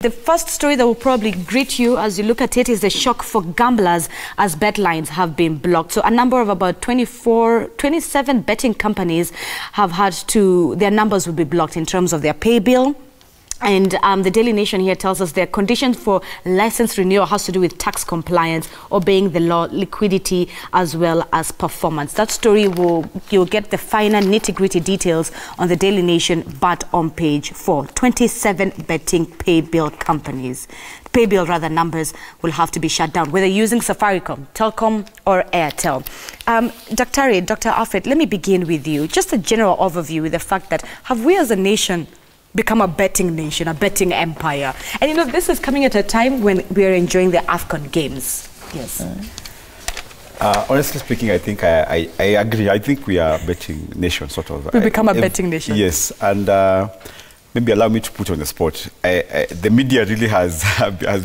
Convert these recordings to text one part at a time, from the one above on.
The first story that will probably greet you as you look at it is the shock for gamblers as bet lines have been blocked. So a number of about 27 betting companies have had to, their numbers will be blocked in terms of their pay bill. And the Daily Nation here tells us their conditions for license renewal has to do with tax compliance, obeying the law, liquidity, as well as performance. That story you'll get the finer nitty-gritty details on the Daily Nation, but on page 4. 27 betting pay bill companies. Pay bill numbers will have to be shut down, whether using Safaricom, Telkom, or Airtel. Dr. Alfred, let me begin with you. Just a general overview with the fact that have we as a nation become a betting nation, a betting empire? And you know, this is coming at a time when we are enjoying the AFCON games. Yes. Honestly speaking, I think I agree. I think we are a betting nation, sort of. We become a betting nation. Yes, and maybe allow me to put on the spot. The media really has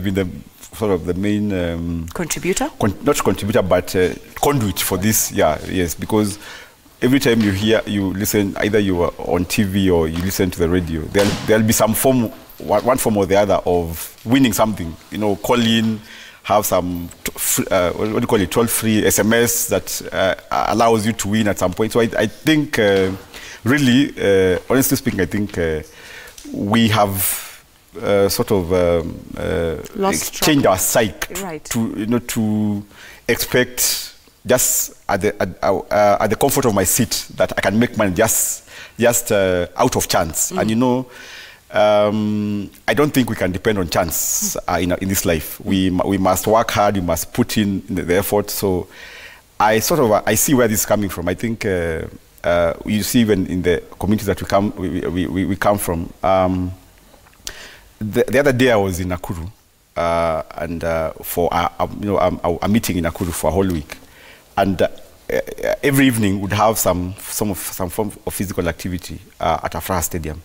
been the sort of the main contributor. Not contributor, but conduit for this. Yeah, yes, because every time you listen, either you are on TV or you listen to the radio, there'll be some form, one form or the other of winning something. You know, call in, have some, what do you call it, toll-free SMS that allows you to win at some point. So I think, really, honestly speaking, I think we have sort of changed our psyche, right, to expect just at the comfort of my seat that I can make money just out of chance. And you know, I don't think we can depend on chance in this life. We must work hard. We must put in the effort. So I see where this is coming from. I think you see even in the communities that we come from. The other day I was in Nakuru and for a meeting in Nakuru for a whole week. And every evening would have some form of physical activity at Afraha Stadium.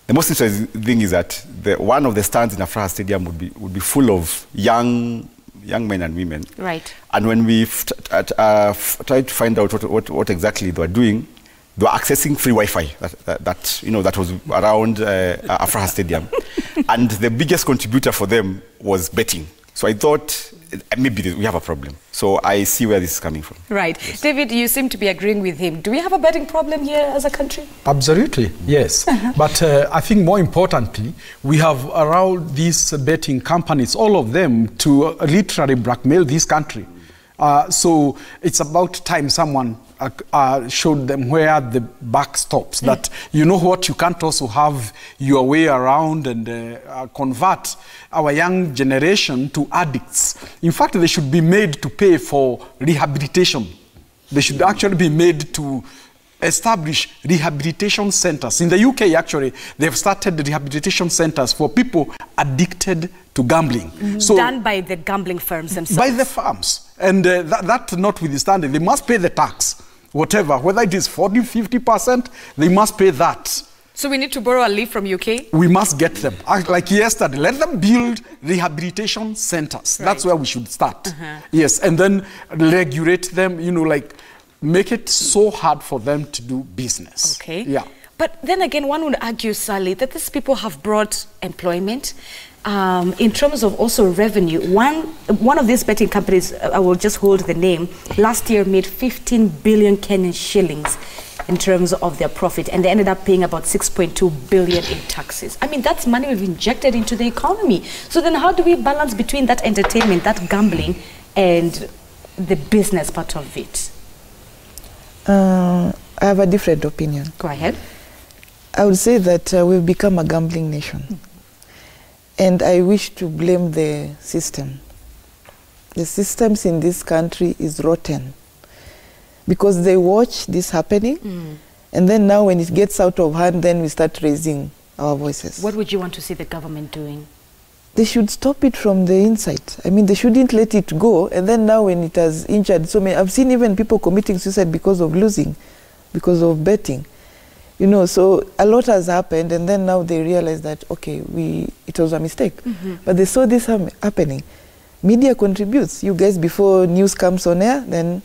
The most interesting thing is that one of the stands in Afraha Stadium would be full of young men and women. Right. And when we tried to find out what exactly they were doing, they were accessing free Wi-Fi that was around Afraha Stadium, and the biggest contributor for them was betting. So I thought maybe we have a problem. So I see where this is coming from. Right. Yes. David, you seem to be agreeing with him. Do we have a betting problem here as a country? Absolutely, yes. But I think more importantly, we have allowed these betting companies, all of them, to literally blackmail this country. So it's about time someone showed them where the buck stops, that you know what, you can't also have your way around and convert our young generation to addicts. In fact, they should be made to pay for rehabilitation. They should actually be made to establish rehabilitation centers. In the UK, actually, they've started rehabilitation centers for people addicted to gambling. So, done by the gambling firms themselves? By the firms. And that notwithstanding, they must pay the tax. Whatever, whether it is 40, 50%, they must pay that. So we need to borrow a leaf from UK? We must get them. Like yesterday, let them build rehabilitation centers. Right. That's where we should start. Yes, and then regulate them, you know, like make it so hard for them to do business. Okay. Yeah. But then again, one would argue, Sally, that these people have brought employment. In terms of also revenue, one of these betting companies, I will just hold the name, last year made 15 billion Kenyan shillings in terms of their profit, and they ended up paying about 6.2 billion in taxes. I mean, that's money we've injected into the economy. So then how do we balance between that entertainment, that gambling, and the business part of it? I have a different opinion. Go ahead. I would say that we've become a gambling nation. And I wish to blame the system. The systems in this country is rotten. Because they watch this happening, and then now when it gets out of hand, then we start raising our voices. What would you want to see the government doing? They should stop it from the inside. I mean, they shouldn't let it go, and then now when it has injured so many, I've seen even people committing suicide because of losing, because of betting. You know, so a lot has happened, and then now they realize that, okay, it was a mistake. But they saw this happening. Media contributes. You guys, before news comes on air, then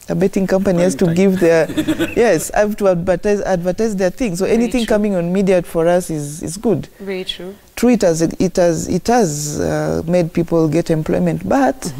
A betting company has to give their yes, have to advertise their thing. So anything coming on media for us is good. Very true. True, it has made people get employment, but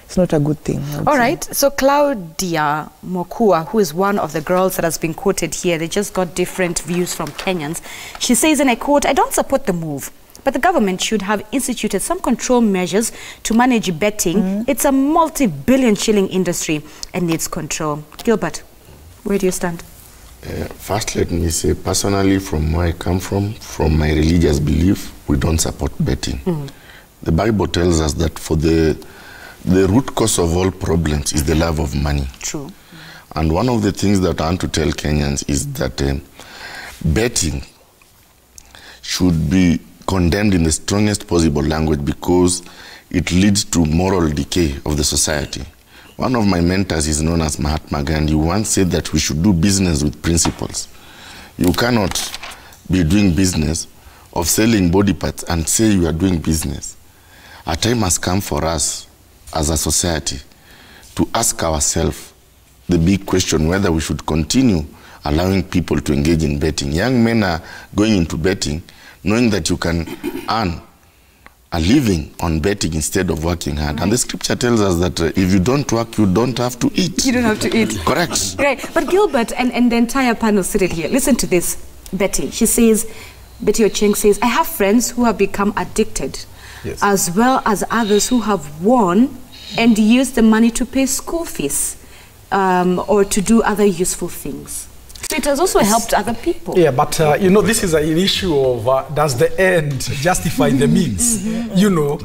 it's not a good thing. All right. So Claudia Mokua, who is one of the girls that has been quoted here, they just got different views from Kenyans. She says, and I quote, "I don't support the move, but the government should have instituted some control measures to manage betting. It's a multi-billion shilling industry and needs control." Gilbert, where do you stand? First, let me say, personally, from where I come from my religious belief, we don't support betting. The Bible tells us that for the root cause of all problems is the love of money. True. And one of the things that I want to tell Kenyans is that betting should be condemned in the strongest possible language because it leads to moral decay of the society. One of my mentors is known as Mahatma Gandhi. He once said that we should do business with principles. You cannot be doing business of selling body parts and say you are doing business. A time has come for us as a society to ask ourselves the big question whether we should continue allowing people to engage in betting. Young men are going into betting knowing that you can earn a living on betting instead of working hard. And the scripture tells us that if you don't work, you don't have to eat. You don't have to eat. Correct. Right. But Gilbert and the entire panel seated here, listen to this, Betty. She says, Betty Ocheng says, "I have friends who have become addicted, as well as others who have won and used the money to pay school fees or to do other useful things." So it has also helped other people. Yeah, but you know, this is an issue of does the end justify the means? You know,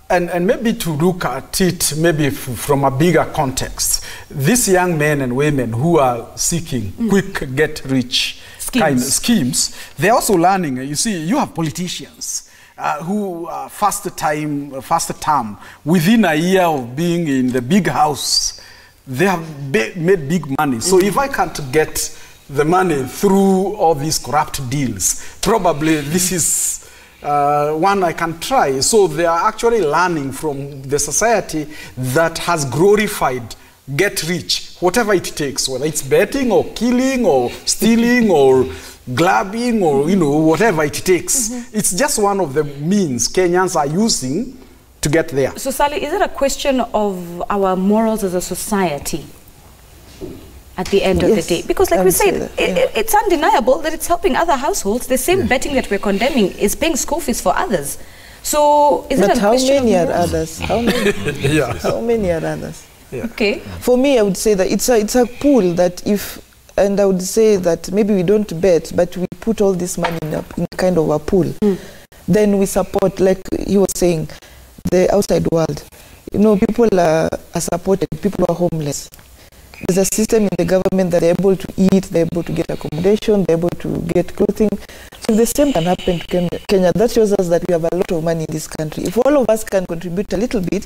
and maybe to look at it maybe from a bigger context. These young men and women who are seeking quick get-rich kind of schemes, they're also learning. You see, you have politicians who first term, within a year of being in the big house, they have made big money. So if I can't get the money through all these corrupt deals, probably this is one I can try. So they are actually learning from the society that has glorified get rich, whatever it takes, whether it's betting or killing or stealing or grabbing or, you know, whatever it takes. It's just one of the means Kenyans are using to get there. So, Sally, is it a question of our morals as a society at the end of the day? Because like we said, it's undeniable that it's helping other households. The same betting that we're condemning is paying school fees for others. So is it a question of morals? But how many are others? How many? How many are others? Okay. For me, I would say that it's a pool that if, and I would say that maybe we don't bet, but we put all this money in kind of a pool. Then we support, like he was saying, the outside world. You know, people are supported, people are homeless. There's a system in the government that they're able to eat, they're able to get accommodation, they're able to get clothing. So the same can happen to Kenya. That shows us that we have a lot of money in this country. If all of us can contribute a little bit,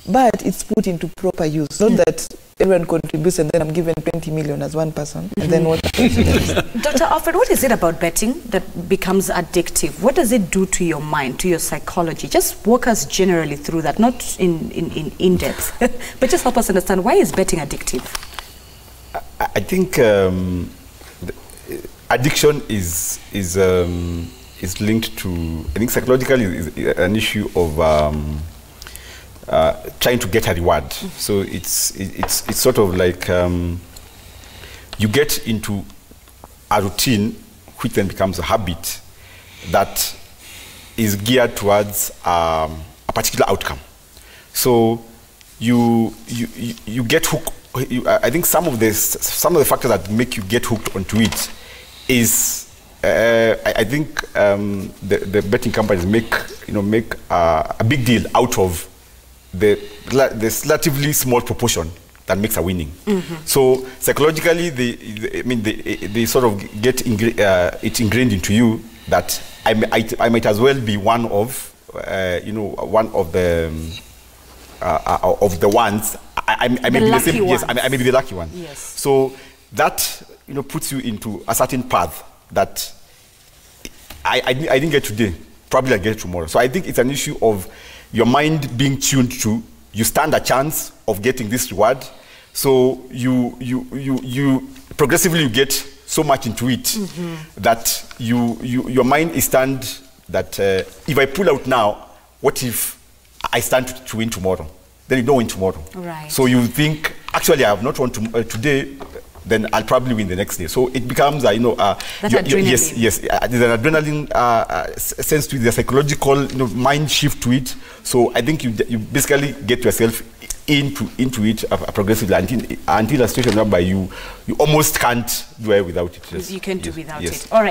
but it's put into proper use, not that everyone contributes and then I'm given 20 million as one person, and then what happens? Dr. Alfred, what is it about betting that becomes addictive? What does it do to your mind, to your psychology? Just walk us generally through that, not in depth, but just help us understand, why is betting addictive? I think addiction is linked to, I think psychologically is an issue of trying to get a reward. So it's sort of like you get into a routine which then becomes a habit that is geared towards a particular outcome. So you get hooked. I think some of the factors that make you get hooked onto it is I think the betting companies make a big deal out of the relatively small proportion that makes a winning. So psychologically, they sort of get it's ingrained into you that I might as well be one of the ones. I may be the same. Yes, I may be the lucky one. Yes. So that puts you into a certain path that I didn't get today. Probably I get tomorrow. So I think it's an issue of your mind being tuned to, you stand a chance of getting this reward, So you progressively you get so much into it that your mind is turned that if I pull out now, what if I stand to win tomorrow? Then you don't win tomorrow. Right. So you think, actually, I have not won today, then I'll probably win the next day. So it becomes, adrenaline. Yes, there's an adrenaline sense to it, the psychological mind shift to it. So I think you basically get yourself into it progressively until a situation whereby you almost can't do it without it. You can do without it. All right.